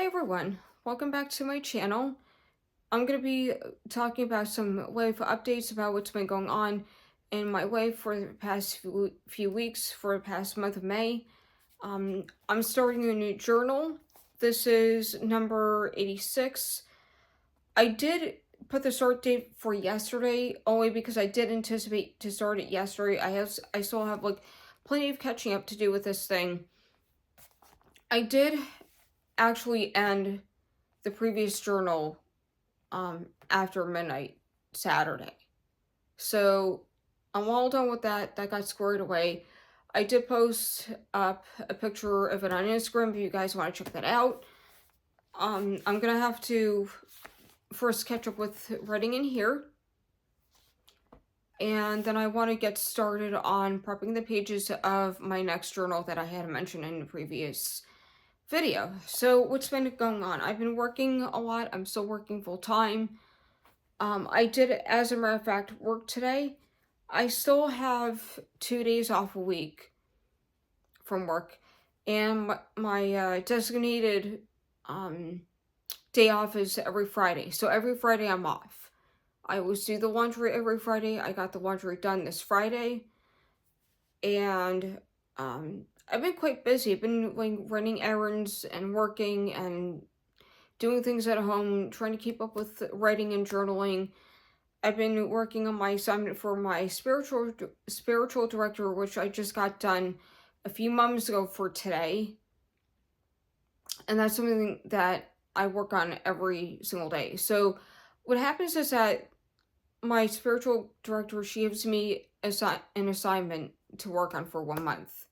Everyone, welcome back to my channel. I'm going to be talking about some life updates about what's been going on in my life for the past few weeks, for the past month of May. I'm starting a new journal. This is number 86. I did put the start date for yesterday only because I did anticipate to start it yesterday. I still have like plenty of catching up to do with this thing. I did actually end the previous journal after midnight Saturday. So I'm all done with that. That got squared away. I did post up a picture of it on Instagram if you guys want to check that out. I'm gonna have to first catch up with writing in here. And then I want to get started on prepping the pages of my next journal that I had mentioned in the previous video. So what's been going on? I've been working a lot. I'm still working full time. I did, as a matter of fact, work today. I still have 2 days off a week from work, and my designated day off is every Friday. So every Friday I'm off. I always do the laundry every Friday. I got the laundry done this Friday, and I've been quite busy. I've been like running errands and working and doing things at home, trying to keep up with writing and journaling. I've been working on my assignment for my spiritual director, which I just got done a few months ago for today. And that's something that I work on every single day. So what happens is that my spiritual director, she gives me an assignment to work on for 1 month.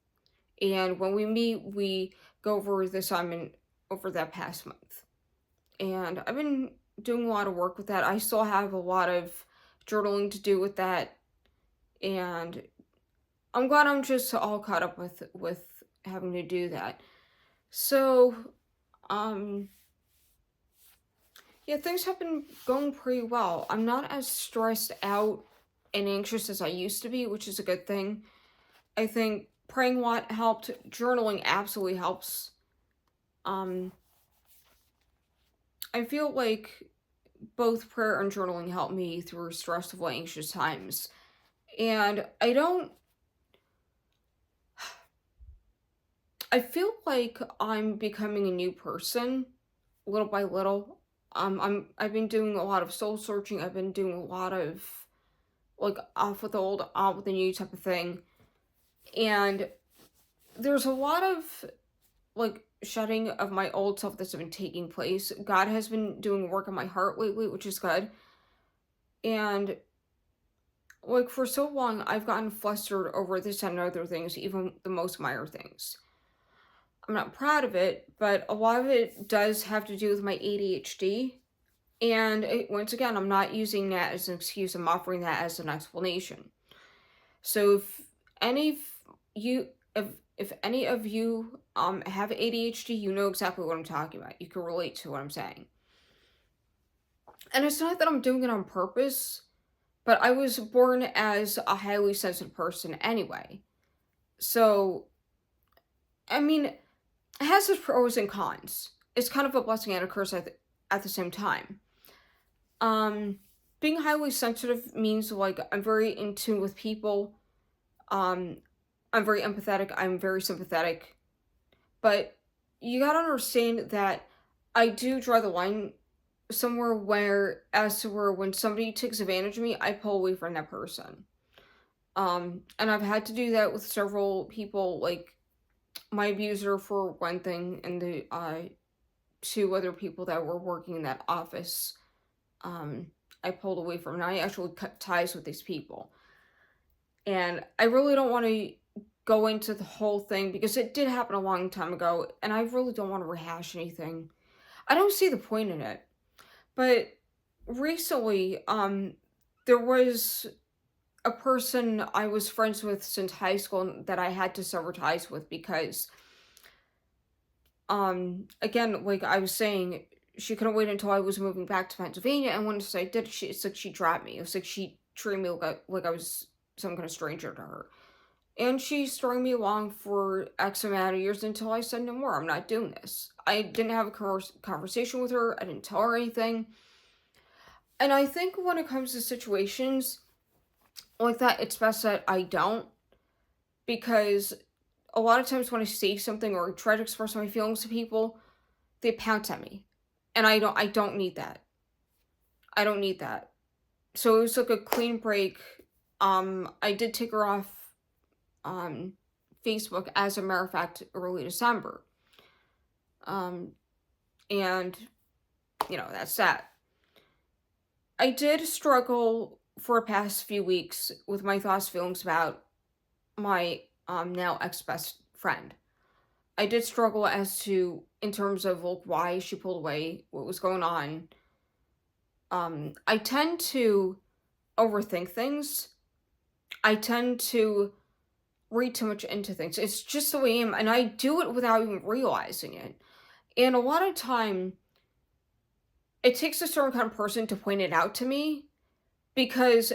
And when we meet, we go over the assignment over that past month. And I've been doing a lot of work with that. I still have a lot of journaling to do with that. And I'm glad I'm just all caught up with having to do that. So, yeah, things have been going pretty well. I'm not as stressed out and anxious as I used to be, which is a good thing. I think praying a lot helped. Journaling absolutely helps. I feel like both prayer and journaling help me through stressful, anxious times. And I feel like I'm becoming a new person little by little. I've been doing a lot of soul searching. I've been doing a lot of like off with the old, on with the new type of thing. And there's a lot of like shedding of my old self that's been taking place. God has been doing work on my heart lately, which is good. And like for so long, I've gotten flustered over this and other things, even the most minor things. I'm not proud of it, but a lot of it does have to do with my ADHD. And once again, I'm not using that as an excuse. I'm offering that as an explanation. So if any of you, if any of you have ADHD, you know exactly what I'm talking about. You can relate to what I'm saying. And it's not that I'm doing it on purpose, but I was born as a highly sensitive person anyway. So, I mean, it has its pros and cons. It's kind of a blessing and a curse at the same time. Being highly sensitive means like I'm very in tune with people. I'm very empathetic. I'm very sympathetic. But you gotta understand that I do draw the line somewhere where, as to where when somebody takes advantage of me, I pull away from that person. And I've had to do that with several people, like my abuser for one thing, and the two other people that were working in that office. I pulled away from, and I actually cut ties with these people. And I really don't want to go into the whole thing because it did happen a long time ago, and I really don't want to rehash anything. I don't see the point in it. But recently, there was a person I was friends with since high school that I had to sever ties with because, again, like I was saying, she couldn't wait until I was moving back to Pennsylvania, and once I did, it's like she dropped me. It was like she treated me like I was some kind of stranger to her. And she strung me along for X amount of years until I said, no more, I'm not doing this. I didn't have a conversation with her, I didn't tell her anything. And I think when it comes to situations like that, it's best that I don't, because a lot of times when I say something or try to express my feelings to people, they pounce at me. And I don't need that. I don't need that. So it was like a clean break. I did take her off Facebook, as a matter of fact, early December. Um, and that's that. I did struggle for the past few weeks with my thoughts, feelings about my now ex best friend. I did struggle as to, in terms of like why she pulled away, what was going on. I tend to overthink things. I tend to read too much into things. It's just the way I am, and I do it without even realizing it. And a lot of time, it takes a certain kind of person to point it out to me, because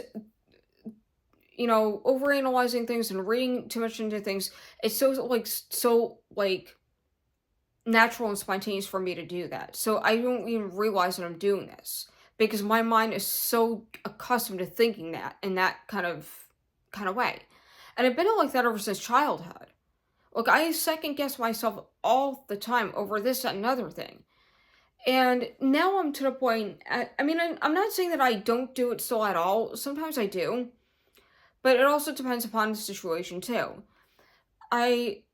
overanalyzing things and reading too much into things, it's so natural and spontaneous for me to do that. So I don't even realize that I'm doing this, because my mind is so accustomed to thinking that in that kind of way. And I've been like that ever since childhood. Like, I second guess myself all the time over this and another thing. And now I'm to the point, I mean, I'm not saying that I don't do it still at all. Sometimes I do. But it also depends upon the situation too. I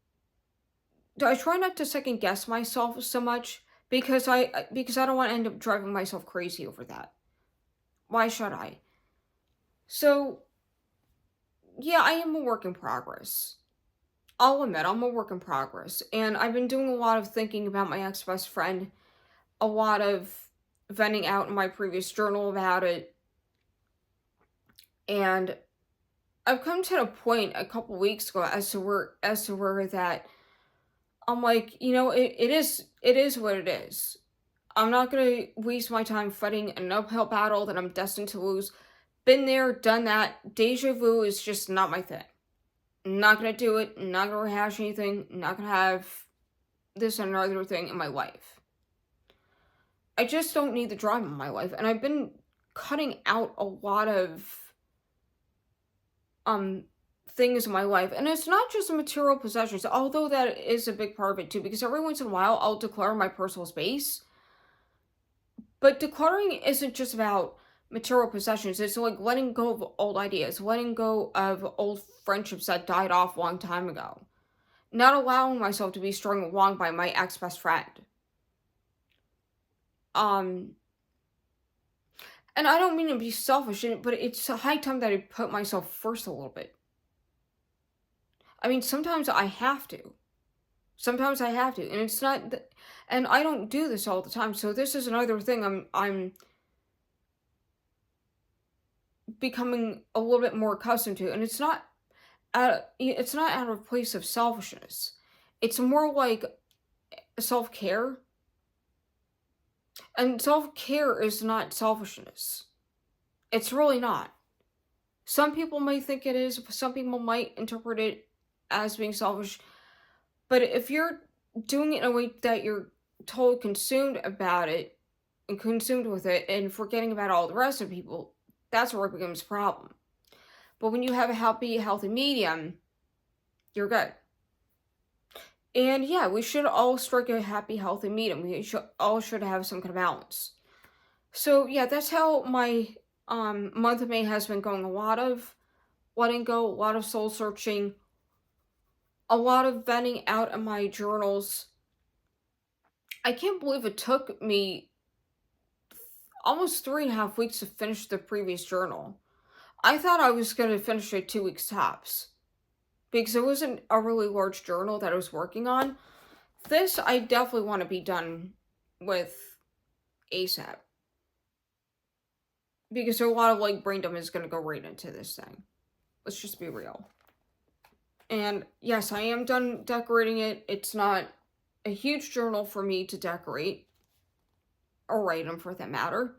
I try not to second guess myself so much, because I don't want to end up driving myself crazy over that. Why should I? So, yeah, I am a work in progress. I'll admit I'm a work in progress, and I've been doing a lot of thinking about my ex-best friend, a lot of venting out in my previous journal about it, and I've come to a point a couple weeks ago as to where that I'm like, it is what it is. I'm not gonna waste my time fighting an uphill battle that I'm destined to lose. Been there, done that. Deja vu is just not my thing. Not gonna do it. Not gonna rehash anything. Not gonna have this and another thing in my life. I just don't need the drama in my life, and I've been cutting out a lot of um things in my life, and it's not just material possessions, although that is a big part of it too, because every once in a while I'll declare my personal space. But decluttering isn't just about material possessions. It's like letting go of old ideas, letting go of old friendships that died off a long time ago, not allowing myself to be strung along by my ex best friend. Um, and I don't mean to be selfish, but it's a high time that I put myself first a little bit. I mean, sometimes I have to. Sometimes I have to, and it's not. And I don't do this all the time. So this is another thing I'm becoming a little bit more accustomed to, and it's not out of a place of selfishness. It's more like self-care. And self-care is not selfishness. It's really not. Some people might think it is, some people might interpret it as being selfish. But if you're doing it in a way that you're totally consumed about it and consumed with it and forgetting about all the rest of people, that's where it becomes a problem. But when you have a healthy medium, you're good. And yeah, we should all strike a happy, healthy medium. We should have some kind of balance. So yeah, that's how my month of May has been going. A lot of letting go, a lot of soul searching, a lot of venting out of my journals. I can't believe it took me almost 3.5 weeks to finish the previous journal. I thought I was going to finish it 2 weeks tops, because it wasn't a really large journal that I was working on. This, I definitely want to be done with ASAP, because a lot of like brain dump is going to go right into this thing. Let's just be real. And yes, I am done decorating it. It's not a huge journal for me to decorate, or write them for that matter.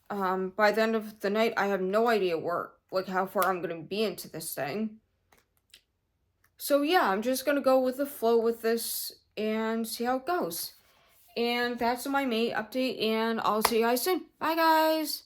By the end of the night, I have no idea how far I'm going to be into this thing. So yeah, I'm just gonna go with the flow with this and see how it goes. And that's my May update, and I'll see you guys soon. Bye, guys!